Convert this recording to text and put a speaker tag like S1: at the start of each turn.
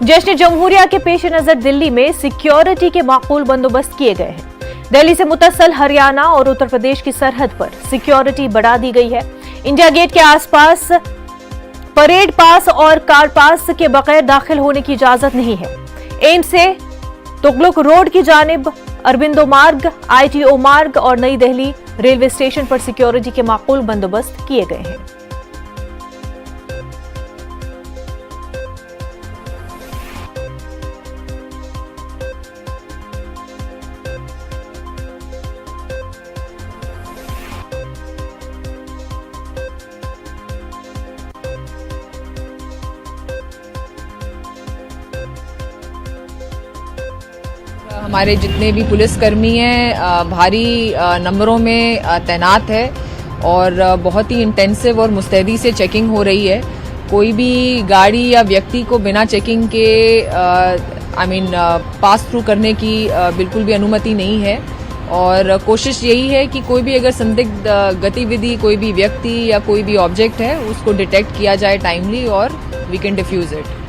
S1: जश्न जमहूरिया के पेश नजर दिल्ली में सिक्योरिटी के माकूल बंदोबस्त किए गए हैं। दिल्ली से मुत्तसल हरियाणा और उत्तर प्रदेश की सरहद पर सिक्योरिटी बढ़ा दी गई है। इंडिया गेट के आसपास परेड पास और कार पास के बगैर दाखिल होने की इजाजत नहीं है। एम्स से तुगलक रोड की जानिब अरबिंदो मार्ग, ITO मार्ग और नई दिल्ली रेलवे स्टेशन पर सिक्योरिटी के माकूल बंदोबस्त किए गए हैं।
S2: हमारे जितने भी पुलिसकर्मी हैं भारी नंबरों में तैनात है और बहुत ही इंटेंसिव और मुस्तैदी से चेकिंग हो रही है। कोई भी गाड़ी या व्यक्ति को बिना चेकिंग के पास थ्रू करने की बिल्कुल भी अनुमति नहीं है और कोशिश यही है कि कोई भी अगर संदिग्ध गतिविधि, कोई भी व्यक्ति या कोई भी ऑब्जेक्ट है उसको डिटेक्ट किया जाए टाइमली और वी कैन डिफ्यूज इट।